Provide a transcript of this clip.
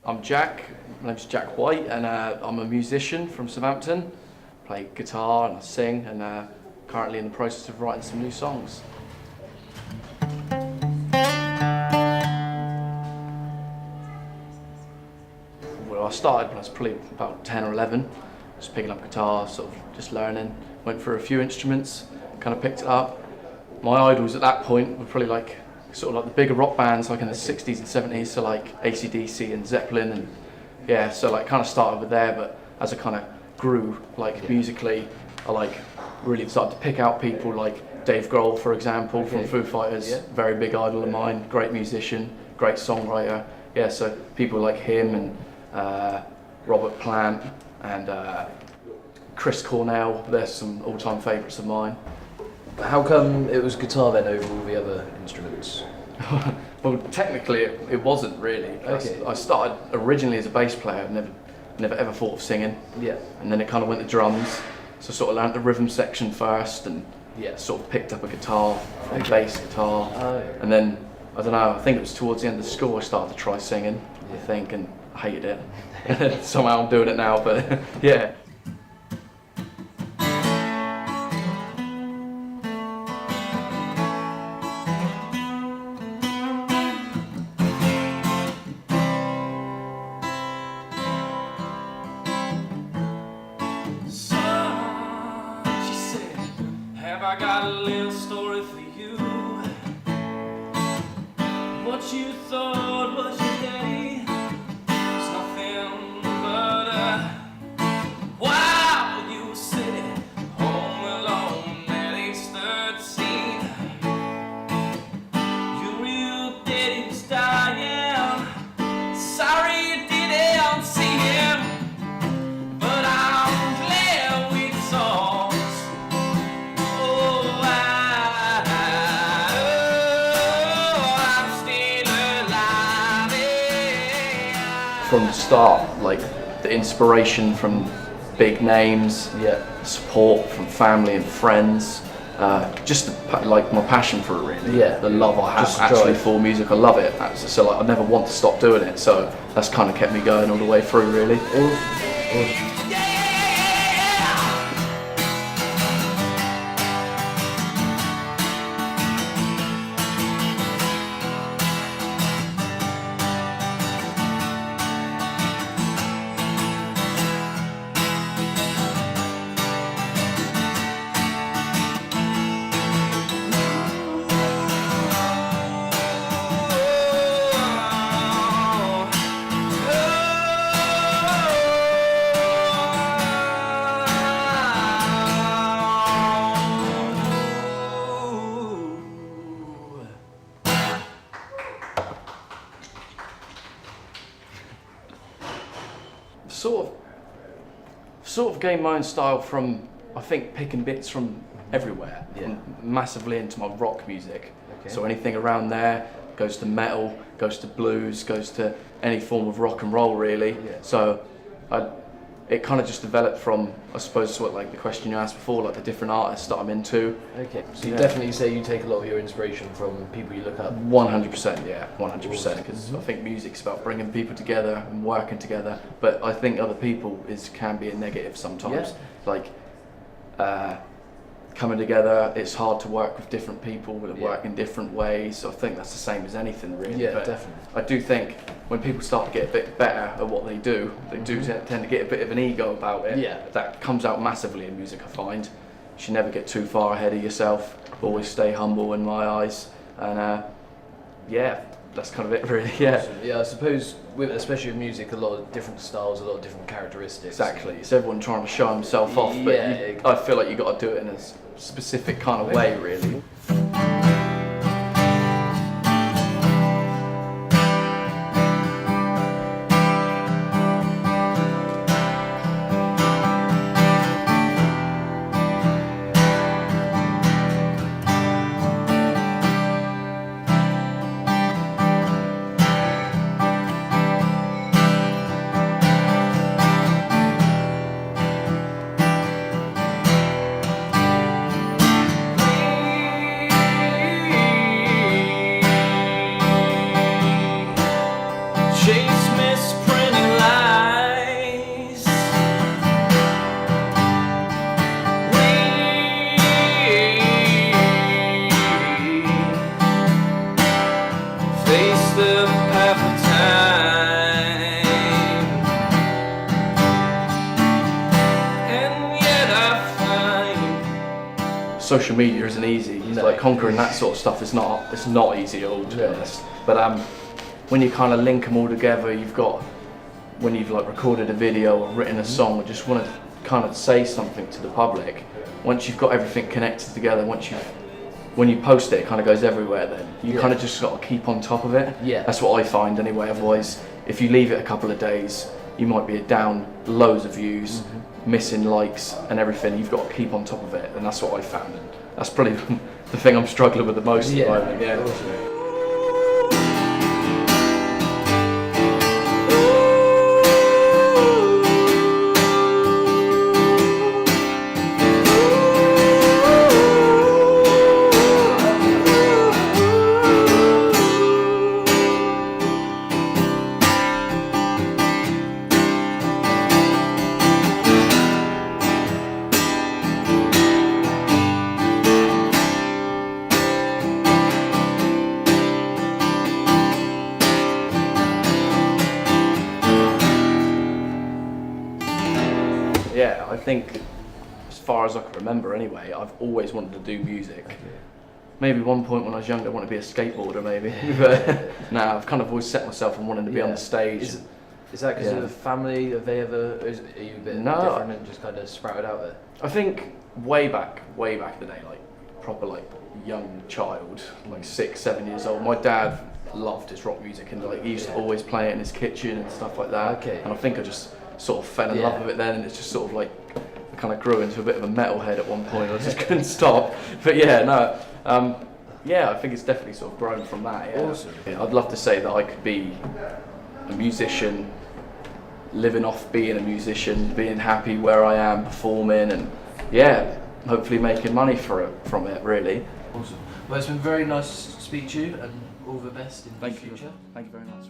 I'm Jack, my name's Jack White, and I'm a musician from Southampton. Play guitar and I sing, and currently in the process of writing some new songs. Well, I started when I was probably about 10 or 11, just picking up guitar, sort of just learning. Went through a few instruments, kind of picked it up. My idols at that point were probably like sort of like the bigger rock bands like in the 60s and 70s, so like AC/DC and Zeppelin, and yeah, so like kind of started with there, but as I kind of grew like musically, I like really started to pick out people like Dave Grohl, for example, from Foo Fighters, very big idol of mine, great musician, great songwriter, yeah, so people like him and Robert Plant and Chris Cornell, they're some all-time favourites of mine. How come it was guitar then over all the other instruments? Well, technically it wasn't really. Okay. I started originally as a bass player, never ever thought of singing. Yeah. And then it kind of went to drums. So I sort of learned the rhythm section first and sort of picked up a guitar, a bass guitar. Oh. And then, I don't know, I think it was towards the end of school I started to try singing, I think, and I hated it. Somehow I'm doing it now, but yeah. I got a little story for you. What you thought was your day was nothing but a while you were sitting home alone at age 13. Your real daddy was dying. Sorry you didn't see him, but I'm glad we talked. From the start, like the inspiration from big names, support from family and friends, just like my passion for it really, the love I have actually for music, I love it, so like I never want to stop doing it, so that's kind of kept me going all the way through really. Sort of gained my own style from, I think, picking bits from everywhere. I'm massively into my rock music. So anything around there goes to metal, goes to blues, goes to any form of rock and roll really. So it kind of just developed from, I suppose, what like the question you asked before, like the different artists that I'm into. Okay, so you definitely say you take a lot of your inspiration from people you look up? 100%, yeah, 100%, because I think music's about bringing people together and working together, but I think other people can be a negative sometimes. Like, coming together, it's hard to work with different people that work in different ways, so I think that's the same as anything really. Yeah, but definitely. I do think when people start to get a bit better at what they do tend to get a bit of an ego about it. Yeah. That comes out massively in music, I find. You should never get too far ahead of yourself, always stay humble in my eyes, and yeah, that's kind of it really, Yeah, I suppose, especially with music, a lot of different styles, a lot of different characteristics. Exactly, it's everyone trying to show himself off, but I feel like you've got to do it in a specific kind of way really. social media isn't easy. It's like conquering that sort of stuff. It's not easy at all, to be honest. But when you kind of link them all together, when you've like recorded a video or written a song, or just want to kind of say something to the public. Once you've got everything connected together, when you post it, it kind of goes everywhere. Then you kind of just got to keep on top of it. Yeah. That's what I find anyway. Otherwise, if you leave it a couple of days, you might be down loads of views, missing likes and everything. You've got to keep on top of it, and that's what I found. And that's probably the thing I'm struggling with the most at the moment. Yeah. Awesome. Yeah, I think, as far as I can remember anyway, I've always wanted to do music. Maybe one point when I was younger I wanted to be a skateboarder maybe, but now I've kind of always set myself on wanting to be on the stage. Is that because of the family? Have they ever, are you a bit different and just kind of sprouted out there? I think way back in the day, like proper like young child, like 6, 7 years old, my dad loved his rock music and like he used to always play it in his kitchen and stuff like that. Okay. And I think I just sort of fell in love with it then, and it's just sort of like I kind of grew into a bit of a metalhead at one point. I just couldn't stop. But yeah, no, yeah, I think it's definitely sort of grown from that. Yeah. Awesome. Yeah, I'd love to say that I could be a musician, living off being a musician, being happy where I am performing, and yeah, hopefully making money from it really. Awesome. Well, it's been very nice to speak to you, and all the best in the future. Thank you very much.